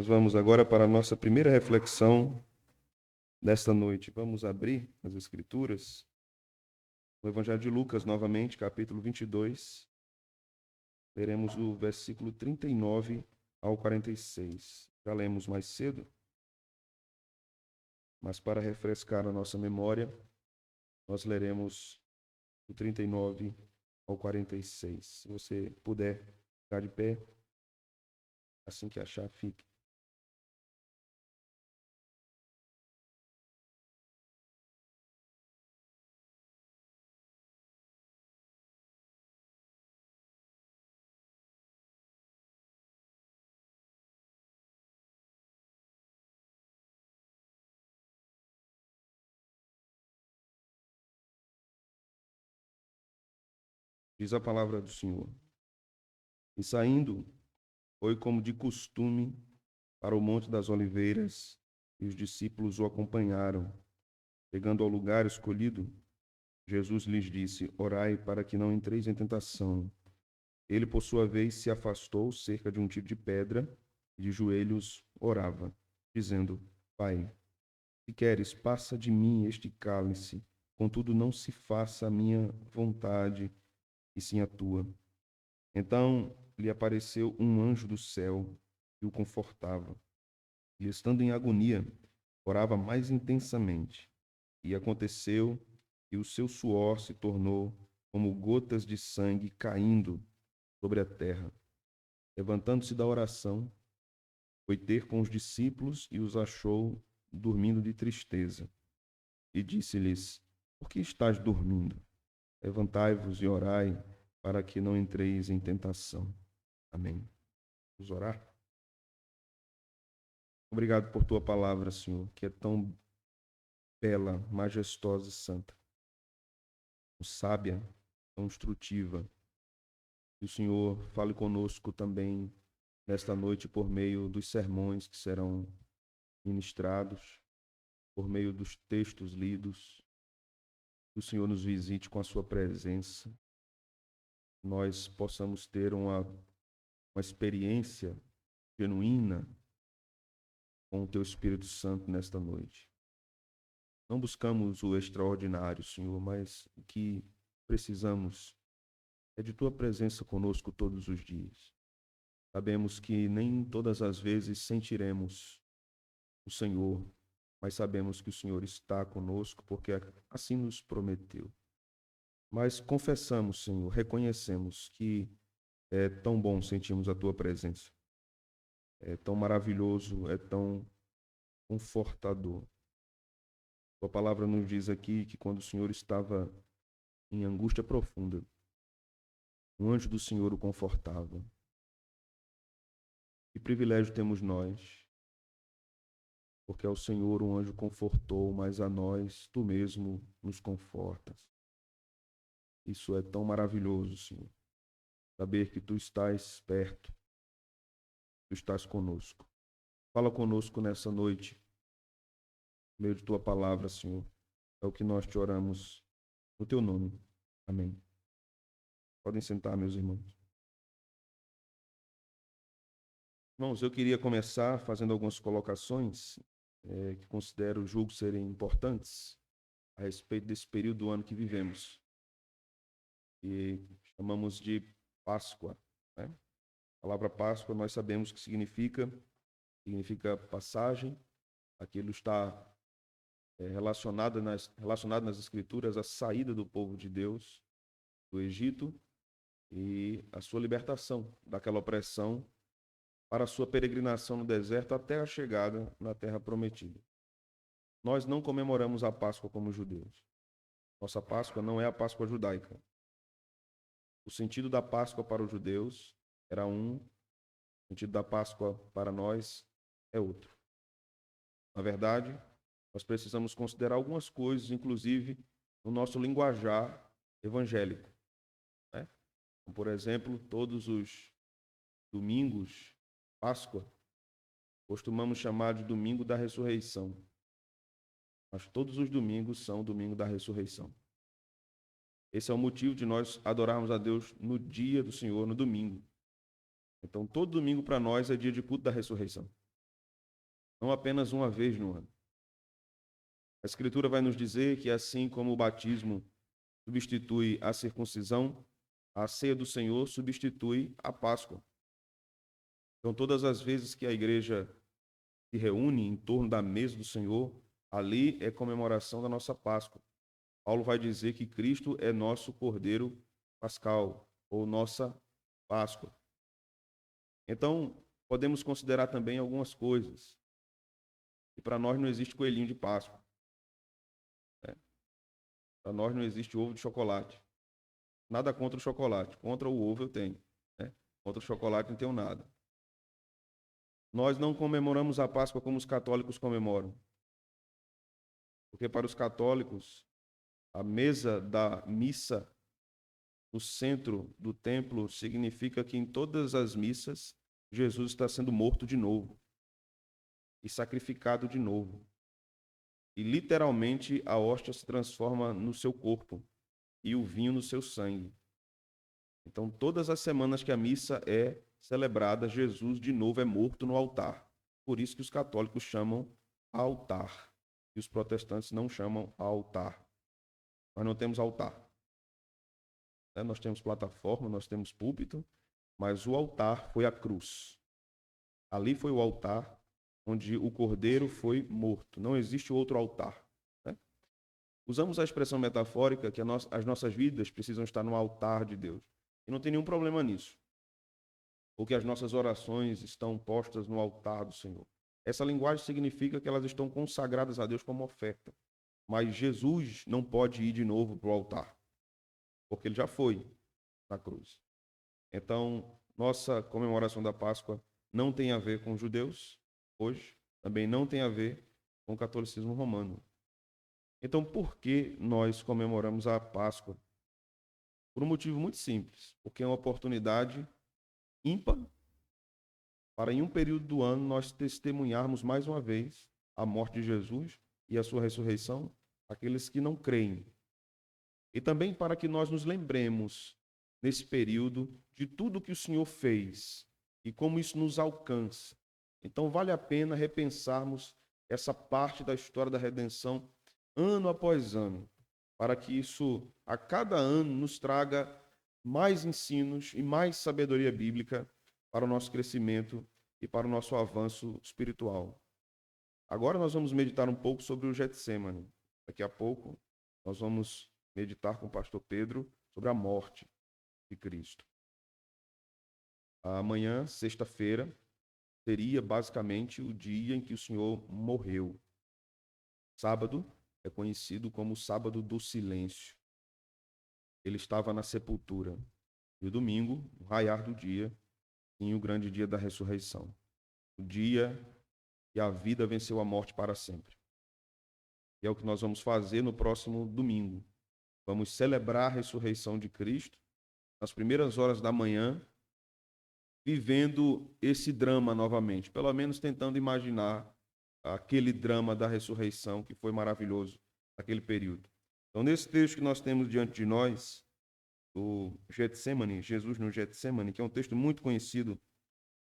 Nós vamos agora para a nossa primeira reflexão desta noite. Vamos abrir as Escrituras, o Evangelho de Lucas, novamente, capítulo 22. Leremos o versículo 39 ao 46. Já lemos mais cedo, mas para refrescar a nossa memória, nós leremos do 39 ao 46. Se você puder ficar de pé, assim que achar, fique. Diz a palavra do Senhor. E saindo, foi como de costume para o Monte das Oliveiras, e os discípulos o acompanharam. Chegando ao lugar escolhido, Jesus lhes disse: Orai para que não entreis em tentação. Ele, por sua vez, se afastou cerca de um tiro de pedra e de joelhos orava, dizendo: Pai, se queres, passa de mim este cálice, contudo não se faça a minha vontade, e sim a tua. Então lhe apareceu um anjo do céu e o confortava. E, estando em agonia, orava mais intensamente. E aconteceu que o seu suor se tornou como gotas de sangue caindo sobre a terra. Levantando-se da oração, foi ter com os discípulos e os achou dormindo de tristeza. E disse-lhes: Por que estáis dormindo? Levantai-vos e orai, para que não entreis em tentação. Amém. Vamos orar? Obrigado por tua palavra, Senhor, que é tão bela, majestosa e santa, tão sábia, tão instrutiva. Que o Senhor fale conosco também nesta noite por meio dos sermões que serão ministrados, por meio dos textos lidos. Que o Senhor nos visite com a sua presença. Nós possamos ter uma experiência genuína com o teu Espírito Santo nesta noite. Não buscamos o extraordinário, Senhor, mas o que precisamos é de tua presença conosco todos os dias. Sabemos que nem todas as vezes sentiremos o Senhor, mas sabemos que o Senhor está conosco porque assim nos prometeu. Mas confessamos, Senhor, reconhecemos que é tão bom sentirmos a tua presença. É tão maravilhoso, é tão confortador. Tua palavra nos diz aqui que quando o Senhor estava em angústia profunda, um anjo do Senhor o confortava. Que privilégio temos nós, porque ao Senhor um anjo confortou, mas a nós tu mesmo nos confortas. Isso é tão maravilhoso, Senhor. Saber que tu estás perto, tu estás conosco. Fala conosco nessa noite, por meio de tua palavra, Senhor. É o que nós te oramos no teu nome. Amém. Podem sentar, meus irmãos. Irmãos, eu queria começar fazendo algumas colocações que julgo serem importantes a respeito desse período do ano que vivemos, e chamamos de Páscoa, né? A palavra Páscoa nós sabemos que significa passagem. Aquilo está relacionado nas Escrituras à saída do povo de Deus do Egito e a sua libertação daquela opressão para a sua peregrinação no deserto até a chegada na terra prometida. Nós não comemoramos a Páscoa como judeus. Nossa Páscoa não é a Páscoa judaica. O sentido da Páscoa para os judeus era um, o sentido da Páscoa para nós é outro. Na verdade, nós precisamos considerar algumas coisas, inclusive no nosso linguajar evangélico, né? Por exemplo, todos os domingos, Páscoa, costumamos chamar de domingo da ressurreição. Mas todos os domingos são o domingo da ressurreição. Esse é o motivo de nós adorarmos a Deus no dia do Senhor, no domingo. Então, todo domingo para nós é dia de culto da ressurreição. não apenas uma vez no ano. A Escritura vai nos dizer que assim como o batismo substitui a circuncisão, a ceia do Senhor substitui a Páscoa. Então, todas as vezes que a igreja se reúne em torno da mesa do Senhor, ali é comemoração da nossa Páscoa. Paulo vai dizer que Cristo é nosso Cordeiro Pascal, ou nossa Páscoa. Então, podemos considerar também algumas coisas. E para nós não existe coelhinho de Páscoa. Né? Para nós não existe ovo de chocolate. Nada contra o chocolate. Contra o ovo eu tenho. Né? Contra o chocolate não tenho nada. Nós não comemoramos a Páscoa como os católicos comemoram. Porque para os católicos, a mesa da missa no centro do templo significa que em todas as missas Jesus está sendo morto de novo e sacrificado de novo. E literalmente a hóstia se transforma no seu corpo e o vinho no seu sangue. Então, todas as semanas que a missa é celebrada, Jesus de novo é morto no altar. Por isso que os católicos chamam altar e os protestantes não chamam altar. Nós não temos altar. Nós temos plataforma, nós temos púlpito, mas o altar foi a cruz. Ali foi o altar onde o cordeiro foi morto. Não existe outro altar. Né? Usamos a expressão metafórica que as nossas vidas precisam estar no altar de Deus. E não tem nenhum problema nisso. Porque as nossas orações estão postas no altar do Senhor. Essa linguagem significa que elas estão consagradas a Deus como oferta. Mas Jesus não pode ir de novo para o altar. Porque ele já foi na cruz. Então, nossa comemoração da Páscoa não tem a ver com os judeus, hoje, também não tem a ver com o catolicismo romano. Então, por que nós comemoramos a Páscoa? Por um motivo muito simples, porque é uma oportunidade ímpar para, em um período do ano, nós testemunharmos mais uma vez a morte de Jesus e a sua ressurreição àqueles que não creem. E também para que nós nos lembremos, nesse período, de tudo que o Senhor fez e como isso nos alcança. Então, vale a pena repensarmos essa parte da história da redenção ano após ano, para que isso, a cada ano, nos traga mais ensinos e mais sabedoria bíblica para o nosso crescimento e para o nosso avanço espiritual. Agora nós vamos meditar um pouco sobre o Getsêmani. Daqui a pouco nós vamos meditar com o pastor Pedro sobre a morte de Cristo. Amanhã, sexta-feira, seria basicamente o dia em que o Senhor morreu. Sábado é conhecido como o sábado do silêncio. Ele estava na sepultura. E o domingo, o raiar do dia, e o grande dia da ressurreição. O dia que a vida venceu a morte para sempre. E é o que nós vamos fazer no próximo domingo. Vamos celebrar a ressurreição de Cristo nas primeiras horas da manhã, vivendo esse drama novamente, pelo menos tentando imaginar aquele drama da ressurreição que foi maravilhoso naquele período. Então, nesse texto que nós temos diante de nós, o Getsêmani, Jesus no Getsêmani, que é um texto muito conhecido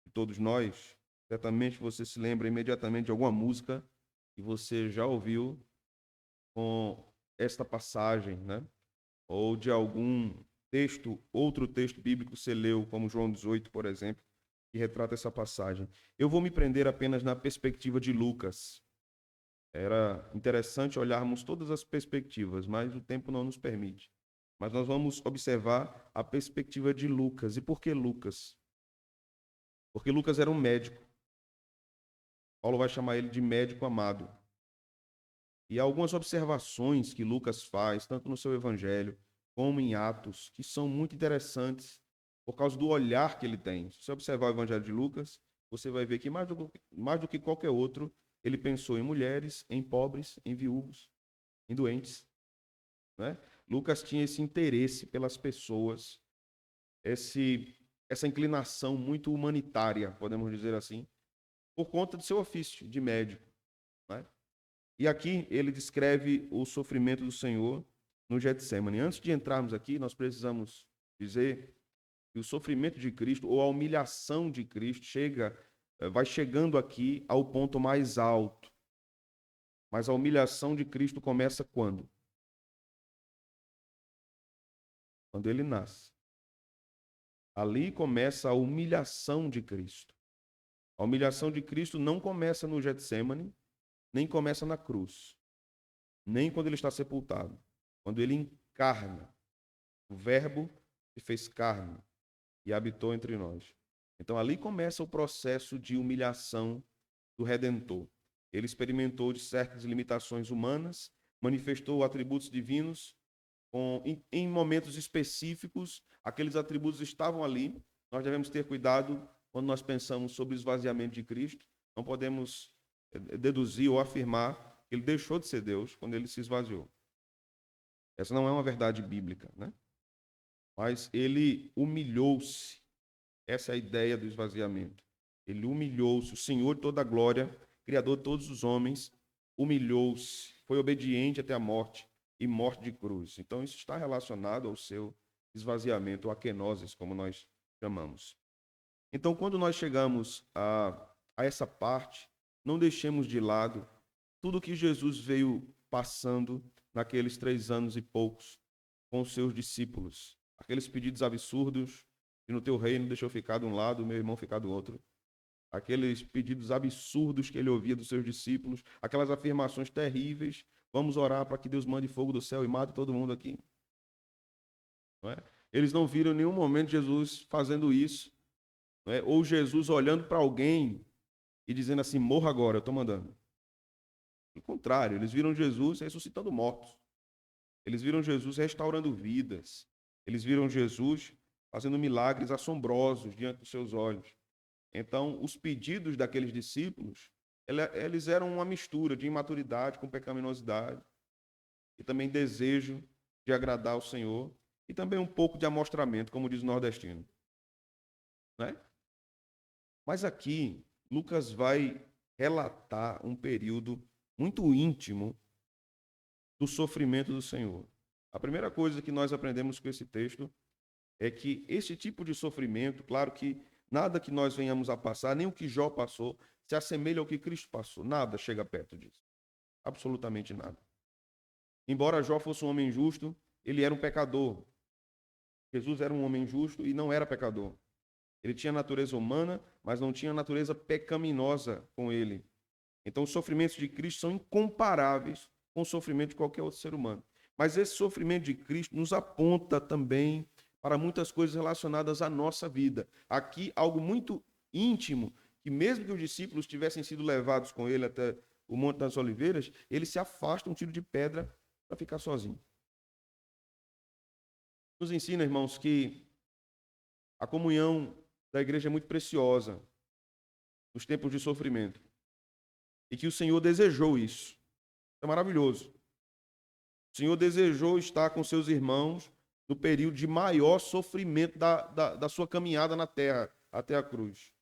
de todos nós, certamente você se lembra imediatamente de alguma música que você já ouviu com esta passagem, né? Ou de algum texto, outro texto bíblico que você leu, como João 18, por exemplo, que retrata essa passagem. Eu vou me prender apenas na perspectiva de Lucas. Era interessante olharmos todas as perspectivas, mas o tempo não nos permite. Mas nós vamos observar a perspectiva de Lucas. E por que Lucas? Porque Lucas era um médico. Paulo vai chamar ele de médico amado. E há algumas observações que Lucas faz, tanto no seu evangelho como em Atos, que são muito interessantes por causa do olhar que ele tem. Se você observar o evangelho de Lucas, você vai ver que mais do que qualquer outro, ele pensou em mulheres, em pobres, em viúvos, em doentes. Né? Lucas tinha esse interesse pelas pessoas, essa inclinação muito humanitária, podemos dizer assim, por conta do seu ofício de médico. Né? E aqui ele descreve o sofrimento do Senhor no Getsêmani. Antes de entrarmos aqui, nós precisamos dizer que o sofrimento de Cristo, ou a humilhação de Cristo, chega vai chegando aqui ao ponto mais alto. Mas a humilhação de Cristo começa quando? Quando ele nasce. Ali começa a humilhação de Cristo. A humilhação de Cristo não começa no Getsêmani, nem começa na cruz, nem quando ele está sepultado. Quando ele encarna, o Verbo se fez carne e habitou entre nós. Então ali começa o processo de humilhação do Redentor. Ele experimentou de certas limitações humanas, manifestou atributos divinos em momentos específicos. Aqueles atributos estavam ali. Nós devemos ter cuidado quando nós pensamos sobre o esvaziamento de Cristo. Não podemos deduzir ou afirmar que ele deixou de ser Deus quando ele se esvaziou. Essa não é uma verdade bíblica, né? Mas ele humilhou-se. Essa é a ideia do esvaziamento. Ele humilhou-se. O Senhor de toda a glória, Criador de todos os homens, humilhou-se. Foi obediente até a morte e morte de cruz. Então, isso está relacionado ao seu esvaziamento, ou akenoses, como nós chamamos. Então, quando nós chegamos a essa parte, não deixemos de lado tudo que Jesus veio passando naqueles 3 anos e poucos com os seus discípulos. Aqueles pedidos absurdos, e no teu reino deixa eu ficar de um lado, meu irmão ficar do outro. Aqueles pedidos absurdos que ele ouvia dos seus discípulos, aquelas afirmações terríveis. Vamos orar para que Deus mande fogo do céu e mate todo mundo aqui. Não é? Eles não viram em nenhum momento Jesus fazendo isso. Não é? Ou Jesus olhando para alguém e dizendo assim, morra agora, eu estou mandando. Pelo contrário, eles viram Jesus ressuscitando mortos. Eles viram Jesus restaurando vidas. Eles viram Jesus fazendo milagres assombrosos diante dos seus olhos. Então, os pedidos daqueles discípulos, eles eram uma mistura de imaturidade com pecaminosidade e também desejo de agradar ao Senhor e também um pouco de amostramento, como diz o nordestino. Né? Mas aqui, Lucas vai relatar um período muito íntimo do sofrimento do Senhor. A primeira coisa que nós aprendemos com esse texto é que esse tipo de sofrimento, claro que nada que nós venhamos a passar, nem o que Jó passou, se assemelha ao que Cristo passou. Nada chega perto disso. Absolutamente nada. Embora Jó fosse um homem justo, ele era um pecador. Jesus era um homem justo e não era pecador. Ele tinha natureza humana, mas não tinha natureza pecaminosa com ele. Então, os sofrimentos de Cristo são incomparáveis com o sofrimento de qualquer outro ser humano. Mas esse sofrimento de Cristo nos aponta também para muitas coisas relacionadas à nossa vida. Aqui, algo muito íntimo, que mesmo que os discípulos tivessem sido levados com ele até o Monte das Oliveiras, ele se afasta um tiro de pedra para ficar sozinho. Nos ensina, irmãos, que a comunhão da igreja é muito preciosa nos tempos de sofrimento. E que o Senhor desejou isso. É maravilhoso. O Senhor desejou estar com seus irmãos no período de maior sofrimento da sua caminhada na terra, até a cruz.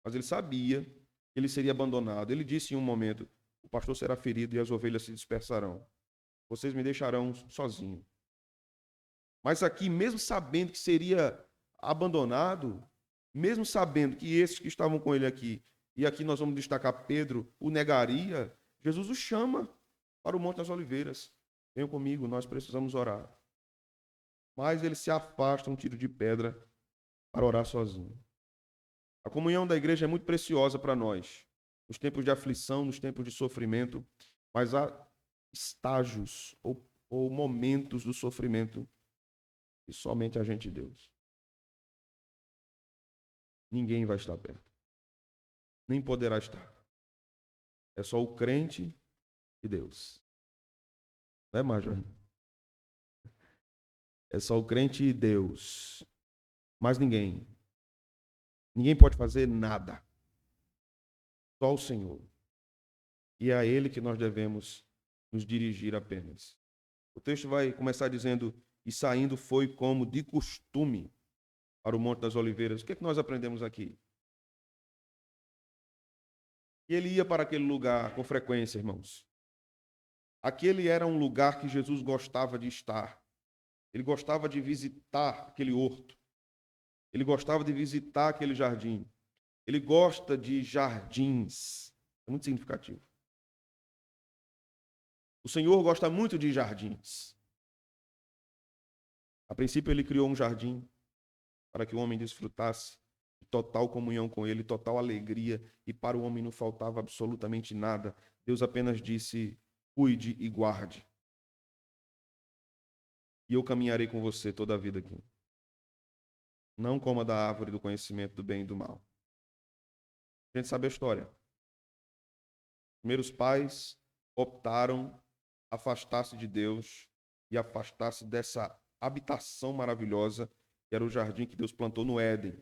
Mas ele sabia que ele seria abandonado. Ele disse em um momento, o pastor será ferido e as ovelhas se dispersarão. Vocês me deixarão sozinho. Mas aqui, mesmo sabendo que seria abandonado, mesmo sabendo que esses que estavam com ele aqui, e aqui nós vamos destacar Pedro, o negaria, Jesus o chama para o Monte das Oliveiras. Venham comigo, nós precisamos orar. Mas ele se afasta um tiro de pedra para orar sozinho. A comunhão da igreja é muito preciosa para nós, nos tempos de aflição, nos tempos de sofrimento, mas há estágios ou momentos do sofrimento que somente a gente e Deus. Ninguém vai estar perto. Nem poderá estar. É só o crente e Deus. Não é, Major? É só o crente e Deus. Mais ninguém. Ninguém pode fazer nada. Só o Senhor. E é a Ele que nós devemos nos dirigir apenas. O texto vai começar dizendo, e saindo foi como de costume para o Monte das Oliveiras. O que é que nós aprendemos aqui? E ele ia para aquele lugar com frequência, irmãos. Aquele era um lugar que Jesus gostava de estar. Ele gostava de visitar aquele horto. Ele gostava de visitar aquele jardim. Ele gosta de jardins. É muito significativo. O Senhor gosta muito de jardins. A princípio, ele criou um jardim para que o homem desfrutasse de total comunhão com ele, total alegria, e para o homem não faltava absolutamente nada. Deus apenas disse: cuide e guarde. E eu caminharei com você toda a vida aqui. Não coma da árvore do conhecimento do bem e do mal. A gente sabe a história. Os primeiros pais optaram afastar-se de Deus e afastar-se dessa habitação maravilhosa que era o jardim que Deus plantou no Éden.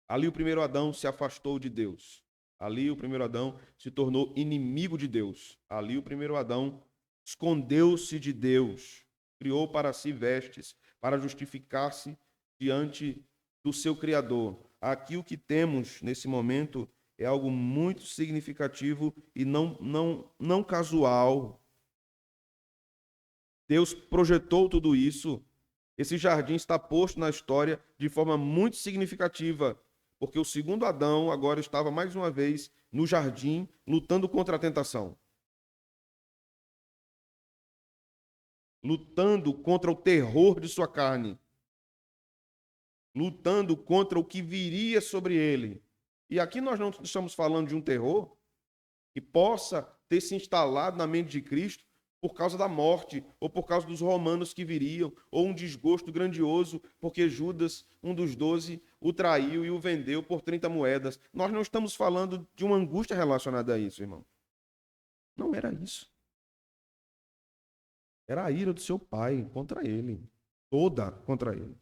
Ali o primeiro Adão se afastou de Deus. Ali o primeiro Adão se tornou inimigo de Deus. Ali o primeiro Adão escondeu-se de Deus, criou para si vestes, para justificar-se diante do seu Criador. Aqui o que temos nesse momento é algo muito significativo e não casual. Deus projetou tudo isso. Esse jardim está posto na história de forma muito significativa, porque o segundo Adão agora estava mais uma vez no jardim, lutando contra a tentação. Lutando contra o terror de sua carne. Lutando contra o que viria sobre ele. E aqui nós não estamos falando de um terror que possa ter se instalado na mente de Cristo por causa da morte, ou por causa dos romanos que viriam, ou um desgosto grandioso, porque Judas, um dos 12, o traiu e o vendeu por 30 moedas. Nós não estamos falando de uma angústia relacionada a isso, irmão. Não era isso. Era a ira do seu pai contra ele. Toda contra ele.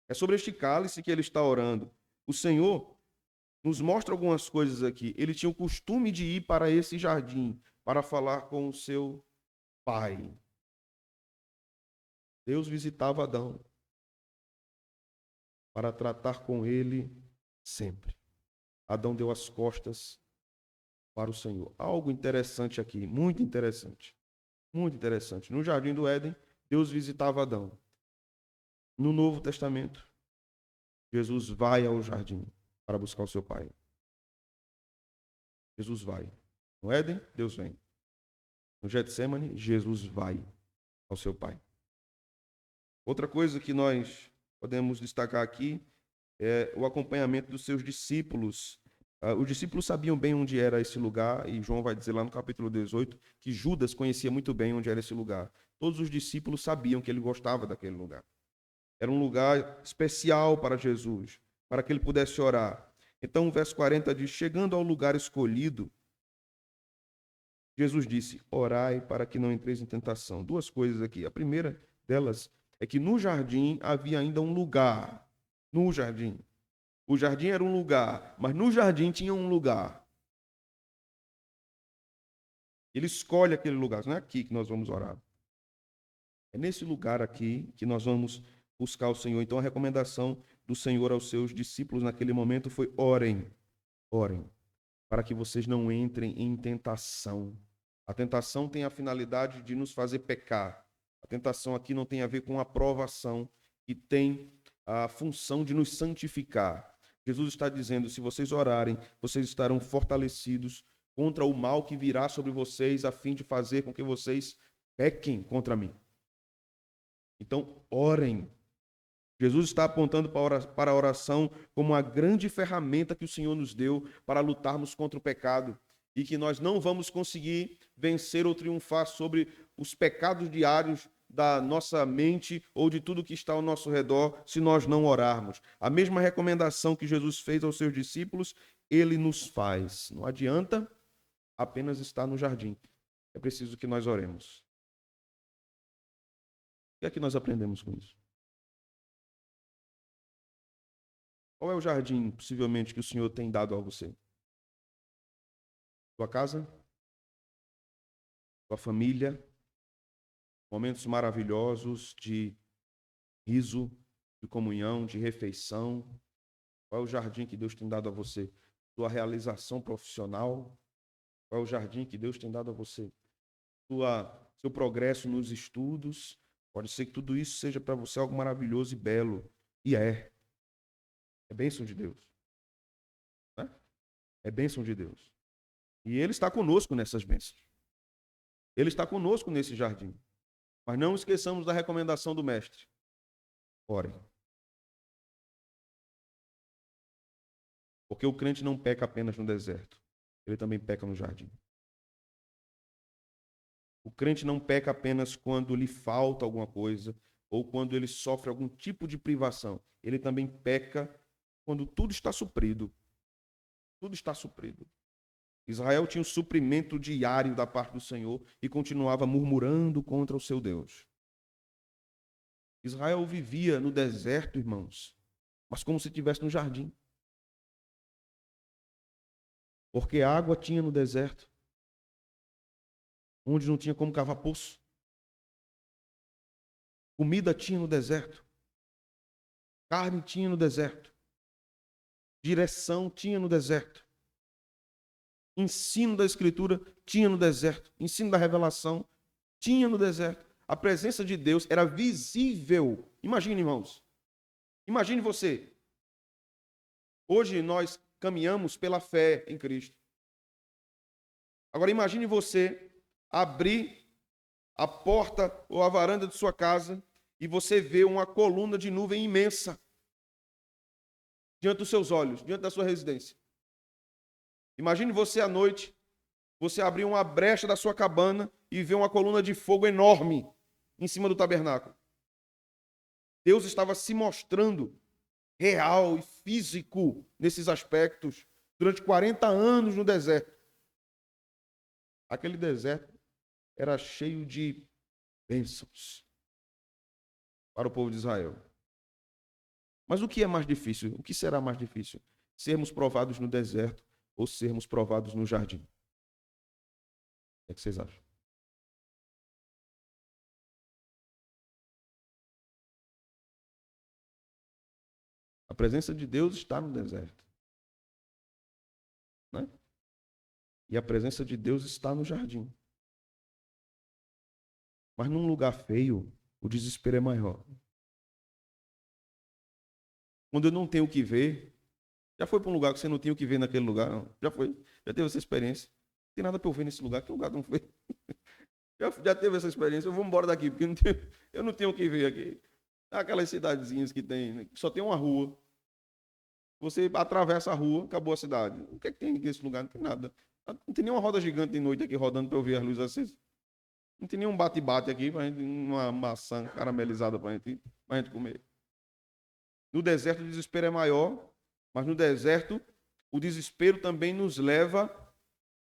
É sobre este cálice que ele está orando. O Senhor nos mostra algumas coisas aqui. Ele tinha o costume de ir para esse jardim para falar com o seu pai. Deus visitava Adão para tratar com ele sempre. Adão deu as costas para o Senhor. Algo interessante aqui, muito interessante. Muito interessante. No jardim do Éden, Deus visitava Adão. No Novo Testamento, Jesus vai ao jardim para buscar o seu pai. Jesus vai. No Éden, Deus vem. No Getsemane, Jesus vai ao seu pai. Outra coisa que nós podemos destacar aqui é o acompanhamento dos seus discípulos. Os discípulos sabiam bem onde era esse lugar, e João vai dizer lá no capítulo 18 que Judas conhecia muito bem onde era esse lugar. Todos os discípulos sabiam que ele gostava daquele lugar. Era um lugar especial para Jesus, para que ele pudesse orar. Então o verso 40 diz: chegando ao lugar escolhido, Jesus disse: orai para que não entreis em tentação. Duas coisas aqui. A primeira delas é que no jardim havia ainda um lugar. No jardim. O jardim era um lugar, mas no jardim tinha um lugar. Ele escolhe aquele lugar. Não é aqui que nós vamos orar. É nesse lugar aqui que nós vamos buscar o Senhor. Então a recomendação do Senhor aos seus discípulos naquele momento foi: orem, orem, para que vocês não entrem em tentação. A tentação tem a finalidade de nos fazer pecar. A tentação aqui não tem a ver com aprovação, e tem a função de nos santificar. Jesus está dizendo: se vocês orarem, vocês estarão fortalecidos contra o mal que virá sobre vocês, a fim de fazer com que vocês pequem contra mim. Então, orem. Jesus está apontando para a oração como a grande ferramenta que o Senhor nos deu para lutarmos contra o pecado, e que nós não vamos conseguir vencer ou triunfar sobre os pecados diários da nossa mente ou de tudo que está ao nosso redor se nós não orarmos. A mesma recomendação que Jesus fez aos seus discípulos, ele nos faz. Não adianta apenas estar no jardim. É preciso que nós oremos. O que é que nós aprendemos com isso? Qual é o jardim, possivelmente, que o Senhor tem dado a você? Sua casa? Sua família? Momentos maravilhosos de riso, de comunhão, de refeição. Qual é o jardim que Deus tem dado a você? Sua realização profissional? Qual é o jardim que Deus tem dado a você? Seu progresso nos estudos? Pode ser que tudo isso seja para você algo maravilhoso e belo. E é. É bênção de Deus. É bênção de Deus. E Ele está conosco nessas bênçãos. Ele está conosco nesse jardim. Mas não esqueçamos da recomendação do mestre. Orem. Porque o crente não peca apenas no deserto. Ele também peca no jardim. O crente não peca apenas quando lhe falta alguma coisa ou quando ele sofre algum tipo de privação. Ele também peca quando tudo está suprido. Tudo está suprido. Israel tinha um suprimento diário da parte do Senhor e continuava murmurando contra o seu Deus. Israel vivia no deserto, irmãos, mas como se estivesse no jardim. Porque água tinha no deserto, onde não tinha como cavar poço. Comida tinha no deserto. Carne tinha no deserto. Direção tinha no deserto. Ensino da Escritura tinha no deserto. Ensino da revelação tinha no deserto. A presença de Deus era visível. Imagine, irmãos. Imagine você. Hoje nós caminhamos pela fé em Cristo. Agora imagine você abrir a porta ou a varanda de sua casa e você vê uma coluna de nuvem imensa diante dos seus olhos, diante da sua residência. Imagine você à noite, você abrir uma brecha da sua cabana e ver uma coluna de fogo enorme em cima do tabernáculo. Deus estava se mostrando real e físico nesses aspectos durante 40 anos no deserto. Aquele deserto era cheio de bênçãos para o povo de Israel. Mas o que é mais difícil? O que será mais difícil? Sermos provados no deserto ou sermos provados no jardim? O que vocês acham? A presença de Deus está no deserto, né? E a presença de Deus está no jardim. Mas num lugar feio, o desespero é maior. Quando eu não tenho o que ver, já foi para um lugar que você não tinha o que ver naquele lugar? Não. Já foi? Já teve essa experiência? Não tem nada para eu ver nesse lugar, que lugar não foi? Já teve essa experiência? Eu vou embora daqui, porque eu não tenho o que ver aqui. Aquelas cidadezinhas que tem, né, que só tem uma rua. Você atravessa a rua, acabou a cidade. O que é que tem nesse lugar? Não tem nada. Não tem nenhuma roda gigante de noite aqui rodando para eu ver as luzes acesas. Não tem nenhum bate-bate aqui, pra gente, uma maçã caramelizada para a gente comer. No deserto o desespero é maior, mas no deserto o desespero também nos leva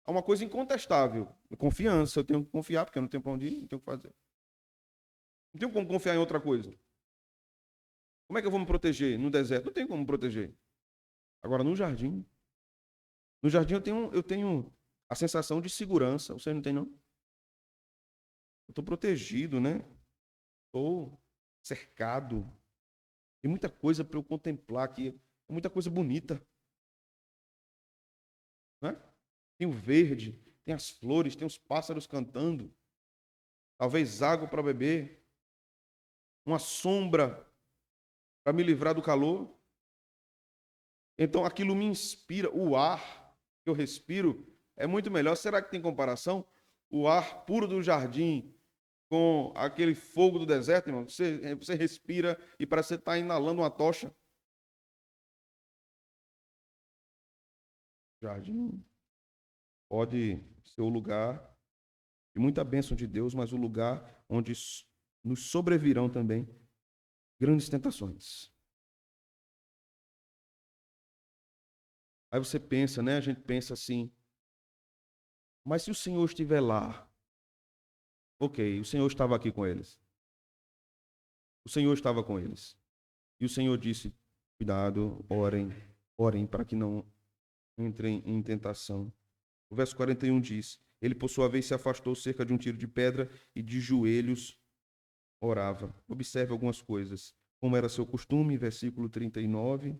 a uma coisa incontestável. Confiança. Eu tenho que confiar, porque eu não tenho para onde ir, não tenho o que fazer. Não tenho como confiar em outra coisa. Como é que eu vou me proteger no deserto? Não tenho como me proteger. Agora, no jardim eu tenho a sensação de segurança. Você não tem, não? Eu estou protegido, né? Estou cercado. Tem muita coisa para eu contemplar aqui. Tem muita coisa bonita. Né? Tem o verde, tem as flores, tem os pássaros cantando. Talvez água para beber. Uma sombra para me livrar do calor. Então aquilo me inspira. O ar que eu respiro é muito melhor. Será que tem comparação? O ar puro do jardim com aquele fogo do deserto, irmão. Você respira e parece que você está inalando uma tocha. O jardim pode ser o lugar de muita bênção de Deus, mas o lugar onde nos sobrevirão também grandes tentações. Aí você pensa, né? A gente pensa assim, mas se o Senhor estiver lá, ok, o Senhor estava aqui com eles. O Senhor estava com eles. E o Senhor disse, cuidado, orem para que não entrem em tentação. O verso 41 diz, ele por sua vez se afastou cerca de um tiro de pedra e de joelhos orava. Observe algumas coisas. Como era seu costume, versículo 39,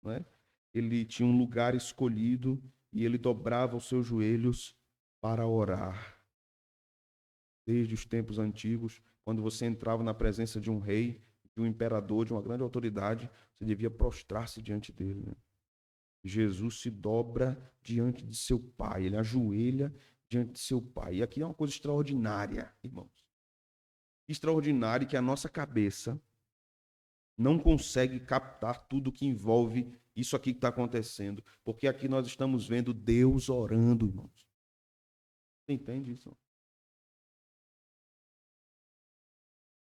né? Ele tinha um lugar escolhido e ele dobrava os seus joelhos para orar. Desde os tempos antigos, quando você entrava na presença de um rei, de um imperador, de uma grande autoridade, você devia prostrar-se diante dele. Né? Jesus se dobra diante de seu Pai, ele ajoelha diante de seu Pai. E aqui é uma coisa extraordinária, irmãos. Extraordinário que a nossa cabeça não consegue captar tudo que envolve isso aqui que está acontecendo. Porque aqui nós estamos vendo Deus orando, irmãos. Você entende isso?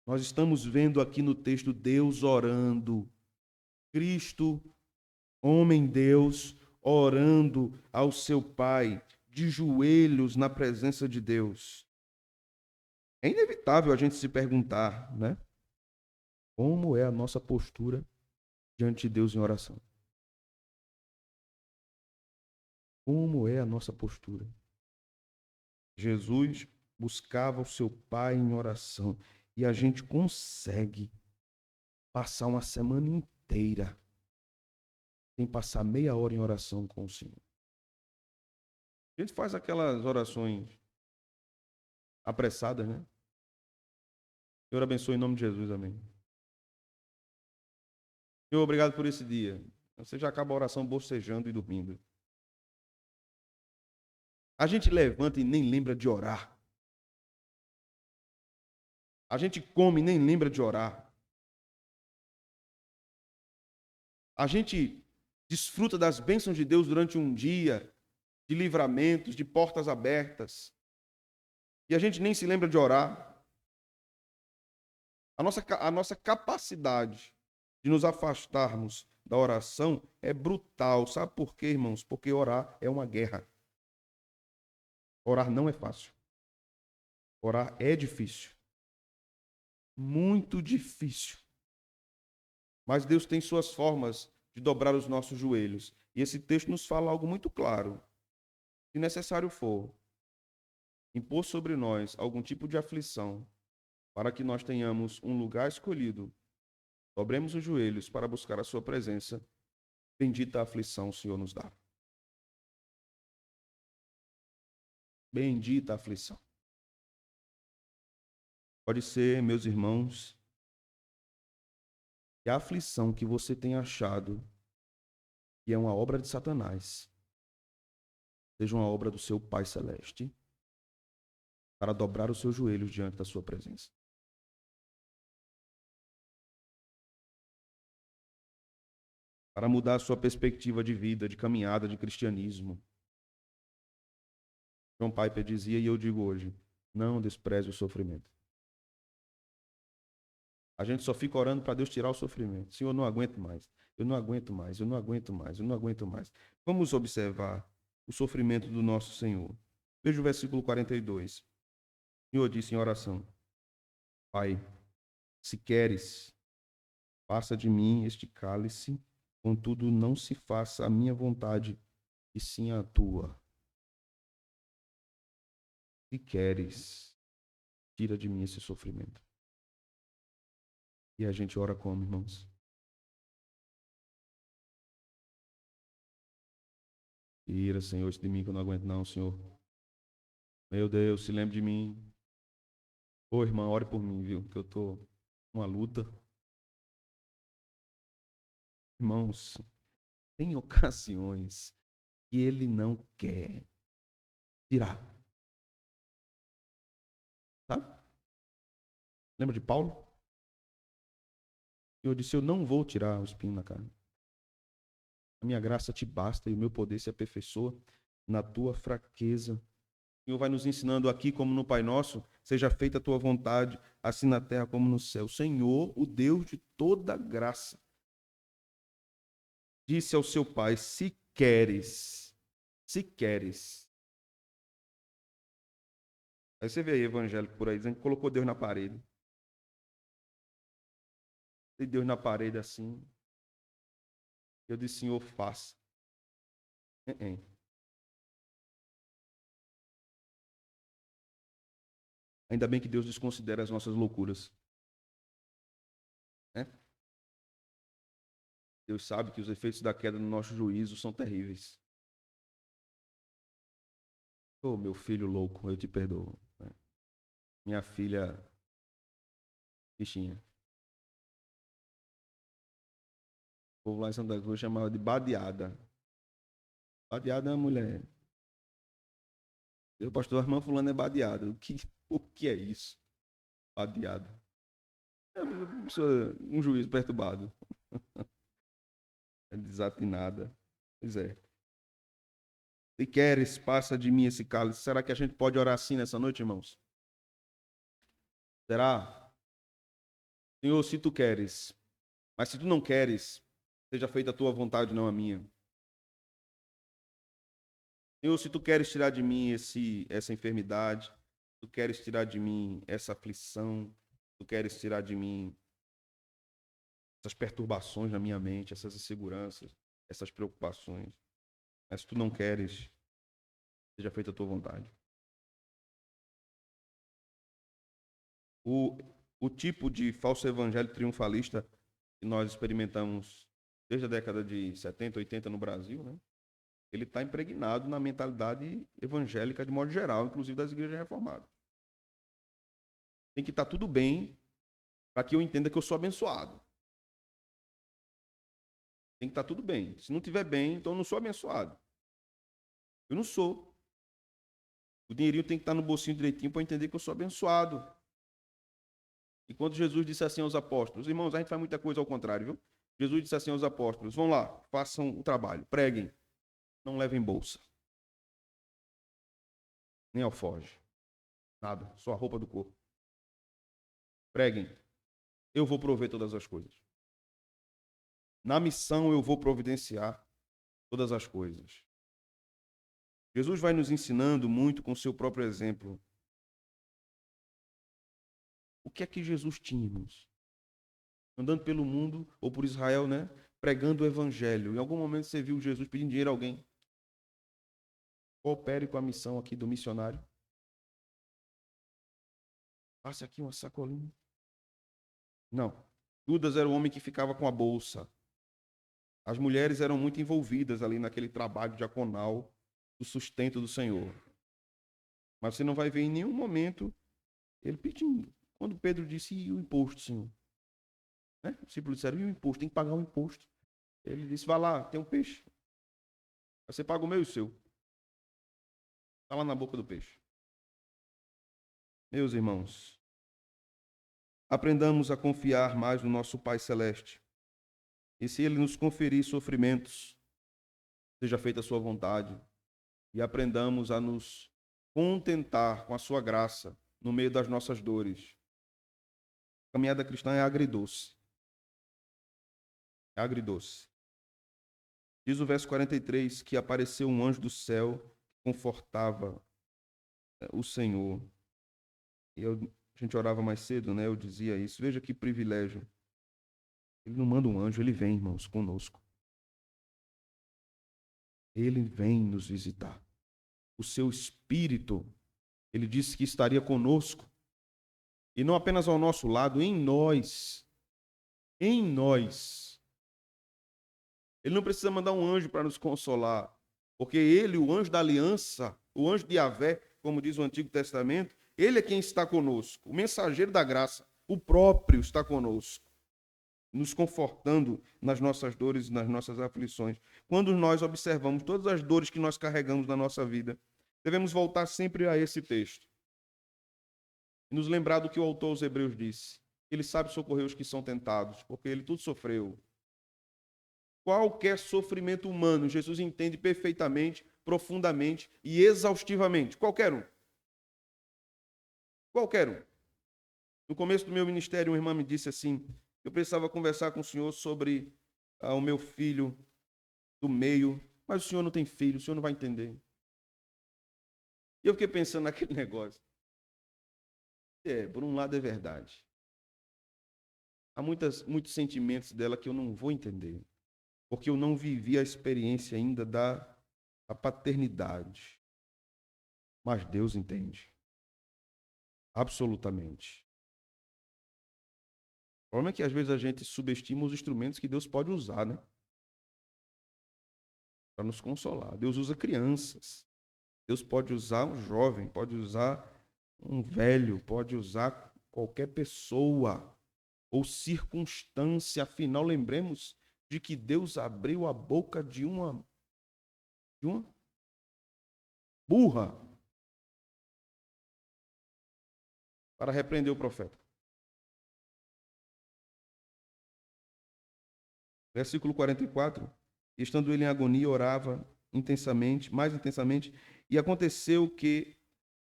Nós estamos vendo aqui no texto Deus orando. Cristo, homem Deus, orando ao seu Pai, de joelhos na presença de Deus. É inevitável a gente se perguntar, né? Como é a nossa postura diante de Deus em oração? Como é a nossa postura? Jesus buscava o seu Pai em oração e a gente consegue passar uma semana inteira sem passar meia hora em oração com o Senhor. A gente faz aquelas orações apressadas, né? Senhor abençoe em nome de Jesus, amém. Senhor, obrigado por esse dia. Você já acaba a oração bocejando e dormindo. A gente levanta e nem lembra de orar. A gente come e nem lembra de orar. A gente desfruta das bênçãos de Deus durante um dia, de livramentos, de portas abertas. E a gente nem se lembra de orar. A nossa capacidade de nos afastarmos da oração é brutal. Sabe por quê, irmãos? Porque orar é uma guerra. Orar não é fácil. Orar é difícil. Muito difícil. Mas Deus tem suas formas de dobrar os nossos joelhos. E esse texto nos fala algo muito claro. Se necessário for, impor sobre nós algum tipo de aflição, para que nós tenhamos um lugar escolhido, dobremos os joelhos para buscar a sua presença. Bendita a aflição o Senhor nos dá. Bendita a aflição. Pode ser, meus irmãos, que a aflição que você tem achado que é uma obra de Satanás, seja uma obra do seu Pai Celeste, para dobrar os seus joelhos diante da sua presença. Para mudar a sua perspectiva de vida, de caminhada, de cristianismo. John Piper dizia, e eu digo hoje, não despreze o sofrimento. A gente só fica orando para Deus tirar o sofrimento. Senhor, eu não aguento mais. Eu não aguento mais, eu não aguento mais, eu não aguento mais. Vamos observar o sofrimento do nosso Senhor. Veja o versículo 42. O Senhor disse em oração: Pai, se queres, passa de mim este cálice, contudo não se faça a minha vontade, e sim a tua. Se queres, tira de mim esse sofrimento. E a gente ora como, irmãos? Tira, Senhor, isso de mim que eu não aguento não, Senhor. Meu Deus, se lembre de mim. Ô, irmã, ore por mim, viu? Que eu tô numa luta. Irmãos, tem ocasiões que ele não quer tirar. Sabe? Lembra de Paulo? Eu disse, eu não vou tirar o espinho na carne. A minha graça te basta e o meu poder se aperfeiçoa na tua fraqueza. O Senhor vai nos ensinando aqui, como no Pai Nosso, seja feita a tua vontade, assim na terra como no céu. Senhor, o Deus de toda graça, disse ao seu pai, se queres. Aí você vê aí evangélico por aí dizendo que colocou Deus na parede. E Deus na parede assim. Eu disse, Senhor, faça. Ainda bem que Deus desconsidera as nossas loucuras. Né? Deus sabe que os efeitos da queda no nosso juízo são terríveis. Oh, meu filho louco, eu te perdoo. Né? Minha filha, bichinha. O povo lá em Santa Cruz chamava de badeada. Badeada é uma mulher. O pastor irmã fulano é badeada. O que é isso? Badeada. É um juízo perturbado. É desatinada. Pois é. Se queres, passa de mim esse cálice. Será que a gente pode orar assim nessa noite, irmãos? Será? Senhor, se tu queres. Mas se tu não queres, seja feita a tua vontade, não a minha. Senhor, se tu queres tirar de mim essa enfermidade, tu queres tirar de mim essa aflição, tu queres tirar de mim essas perturbações na minha mente, essas inseguranças, essas preocupações. Mas se tu não queres, seja feita a tua vontade. O tipo de falso evangelho triunfalista que nós experimentamos desde a década de 70, 80 no Brasil, né? Ele está impregnado na mentalidade evangélica de modo geral, inclusive das igrejas reformadas. Tem que estar tudo bem para que eu entenda que eu sou abençoado. Tem que estar tudo bem. Se não estiver bem, então eu não sou abençoado. Eu não sou. O dinheirinho tem que estar no bolsinho direitinho para eu entender que eu sou abençoado. E quando Jesus disse assim aos apóstolos, irmãos, a gente faz muita coisa ao contrário, viu? Jesus disse assim aos apóstolos, vão lá, façam o trabalho, preguem, não levem bolsa, nem alforje, nada, só a roupa do corpo. Preguem, eu vou prover todas as coisas. Na missão eu vou providenciar todas as coisas. Jesus vai nos ensinando muito com o seu próprio exemplo. O que é que Jesus tinha, irmãos? Andando pelo mundo, ou por Israel, né? Pregando o evangelho. Em algum momento você viu Jesus pedindo dinheiro a alguém? Coopere com a missão aqui do missionário. Passe aqui uma sacolinha. Não. Judas era o homem que ficava com a bolsa. As mulheres eram muito envolvidas ali naquele trabalho diaconal do sustento do Senhor. Mas você não vai ver em nenhum momento ele pedindo. Quando Pedro disse, e o imposto, Senhor? Né? Os discípulos disseram, e o imposto? Tem que pagar o imposto. Ele disse, vai lá, tem um peixe. Você paga o meu e o seu. Está lá na boca do peixe. Meus irmãos, aprendamos a confiar mais no nosso Pai Celeste. E se Ele nos conferir sofrimentos, seja feita a sua vontade. E aprendamos a nos contentar com a sua graça no meio das nossas dores. A caminhada cristã é agridoce. É agridoce. Diz o verso 43 que apareceu um anjo do céu que confortava o Senhor. E a gente orava mais cedo, né? Eu dizia isso. Veja que privilégio. Ele não manda um anjo, ele vem, irmãos, conosco. Ele vem nos visitar. O seu Espírito, ele disse que estaria conosco. E não apenas ao nosso lado, em nós. Em nós. Ele não precisa mandar um anjo para nos consolar. Porque ele, o anjo da aliança, o anjo de Yahvé, como diz o Antigo Testamento, ele é quem está conosco. O mensageiro da graça, o próprio está conosco. Nos confortando nas nossas dores e nas nossas aflições. Quando nós observamos todas as dores que nós carregamos na nossa vida, devemos voltar sempre a esse texto. E nos lembrar do que o autor aos Hebreus disse. Ele sabe socorrer os que são tentados, porque ele tudo sofreu. Qualquer sofrimento humano, Jesus entende perfeitamente, profundamente e exaustivamente. Qualquer um. Qualquer um. No começo do meu ministério, uma irmã me disse assim, eu precisava conversar com o senhor sobre o meu filho do meio, mas o senhor não tem filho, o senhor não vai entender. E eu fiquei pensando naquele negócio. Por um lado é verdade. Há muitos sentimentos dela que eu não vou entender, porque eu não vivi a experiência ainda da paternidade. Mas Deus entende. Absolutamente. O problema é que às vezes a gente subestima os instrumentos que Deus pode usar, né? Para nos consolar. Deus usa crianças. Deus pode usar um jovem, pode usar um velho, pode usar qualquer pessoa ou circunstância. Afinal, lembremos de que Deus abriu a boca de um De uma burra para repreender o profeta. Versículo 44. Estando ele em agonia, orava intensamente, mais intensamente, e aconteceu que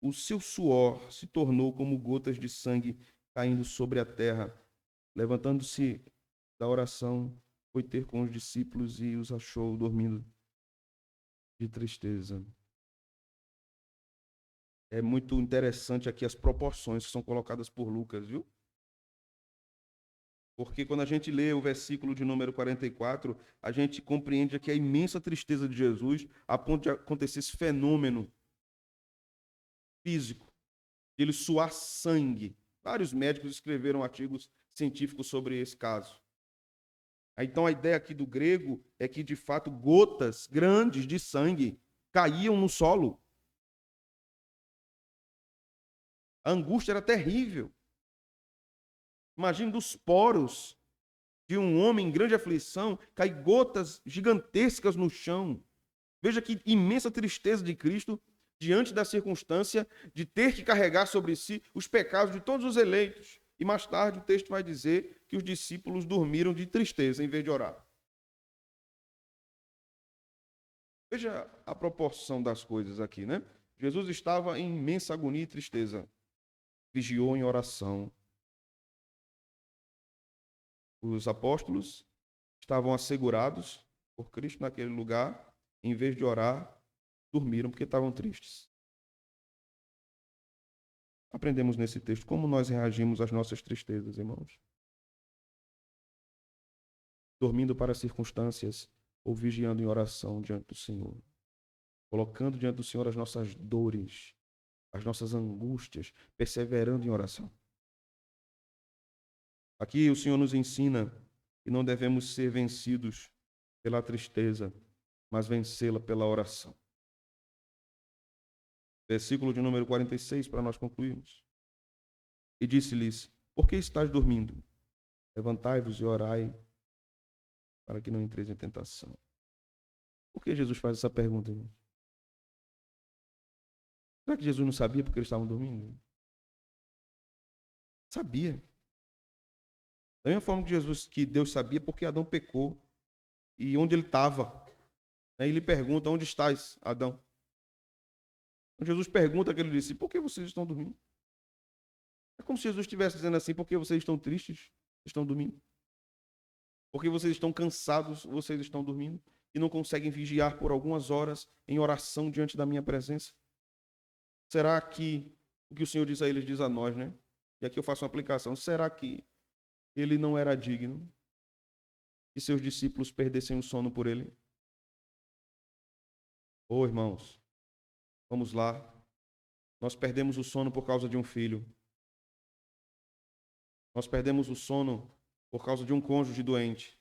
o seu suor se tornou como gotas de sangue caindo sobre a terra. Levantando-se da oração, foi ter com os discípulos e os achou dormindo de tristeza. É muito interessante aqui as proporções que são colocadas por Lucas, viu? Porque quando a gente lê o versículo de número 44, a gente compreende aqui a imensa tristeza de Jesus a ponto de acontecer esse fenômeno físico, de ele suar sangue. Vários médicos escreveram artigos científicos sobre esse caso. Então a ideia aqui do grego é que, de fato, gotas grandes de sangue caíam no solo. A angústia era terrível. Imagine dos poros de um homem em grande aflição, cair gotas gigantescas no chão. Veja que imensa tristeza de Cristo diante da circunstância de ter que carregar sobre si os pecados de todos os eleitos. E mais tarde o texto vai dizer que os discípulos dormiram de tristeza em vez de orar. Veja a proporção das coisas aqui, né? Jesus estava em imensa agonia e tristeza. Vigiou em oração. Os apóstolos estavam assegurados por Cristo naquele lugar. Em vez de orar, dormiram porque estavam tristes. Aprendemos nesse texto como nós reagimos às nossas tristezas, irmãos. Dormindo para as circunstâncias ou vigiando em oração diante do Senhor. Colocando diante do Senhor as nossas dores, as nossas angústias, perseverando em oração. Aqui o Senhor nos ensina que não devemos ser vencidos pela tristeza, mas vencê-la pela oração. Versículo de número 46, para nós concluirmos. E disse-lhes: por que estáis dormindo? Levantai-vos e orai, para que não entreis em tentação. Por que Jesus faz essa pergunta, irmão? Será que Jesus não sabia porque eles estavam dormindo? Sabia. Da mesma forma que Deus sabia porque Adão pecou e onde ele estava. Aí ele pergunta: onde estás, Adão? Jesus pergunta àquele discípulo: por que vocês estão dormindo? É como se Jesus estivesse dizendo assim: por que vocês estão tristes? Estão dormindo? Porque vocês estão cansados, vocês estão dormindo e não conseguem vigiar por algumas horas em oração diante da minha presença? Será que o que o Senhor diz a eles diz a nós, né? E aqui eu faço uma aplicação. Será que ele não era digno que seus discípulos perdessem o sono por ele? Ô, irmãos, vamos lá. Nós perdemos o sono por causa de um filho. Nós perdemos o sono por causa de um cônjuge doente.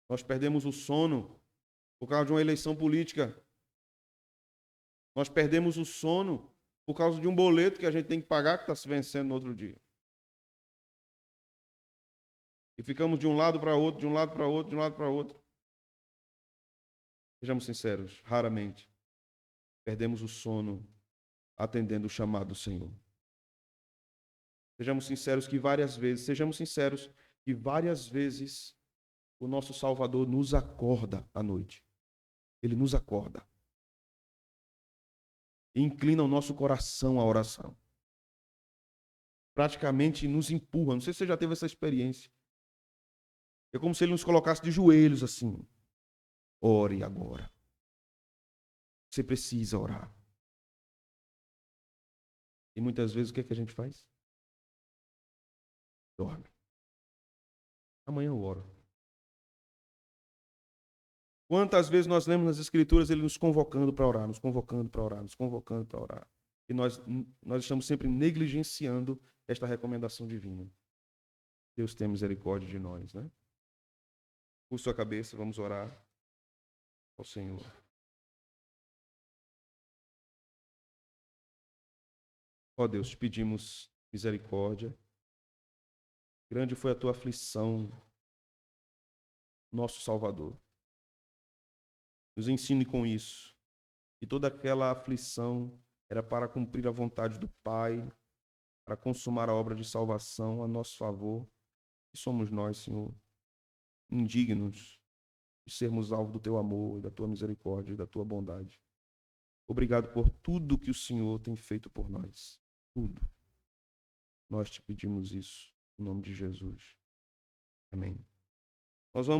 Nós perdemos o sono por causa de uma eleição política. Nós perdemos o sono por causa de um boleto que a gente tem que pagar que está se vencendo no outro dia. E ficamos de um lado para outro, de um lado para outro, de um lado para outro. Sejamos sinceros, raramente perdemos o sono atendendo o chamado do Senhor. Sejamos sinceros que várias vezes o nosso Salvador nos acorda à noite. Ele nos acorda. E inclina o nosso coração à oração. Praticamente nos empurra. Não sei se você já teve essa experiência. É como se ele nos colocasse de joelhos assim. Ore agora. Você precisa orar. E muitas vezes o que é que a gente faz? Dorme. Amanhã eu oro. Quantas vezes nós lemos nas Escrituras ele nos convocando para orar, nos convocando para orar, nos convocando para orar. E nós estamos sempre negligenciando esta recomendação divina. Deus tenha misericórdia de nós, né? Por sua cabeça, vamos orar ao Senhor. Ó Deus, te pedimos misericórdia. Grande foi a tua aflição, nosso Salvador. Nos ensine com isso. Que toda aquela aflição era para cumprir a vontade do Pai, para consumar a obra de salvação a nosso favor. E somos nós, Senhor, indignos de sermos alvo do teu amor, da tua misericórdia e da tua bondade. Obrigado por tudo que o Senhor tem feito por nós. Tudo. Nós te pedimos isso, em nome de Jesus. Amém. Nós vamos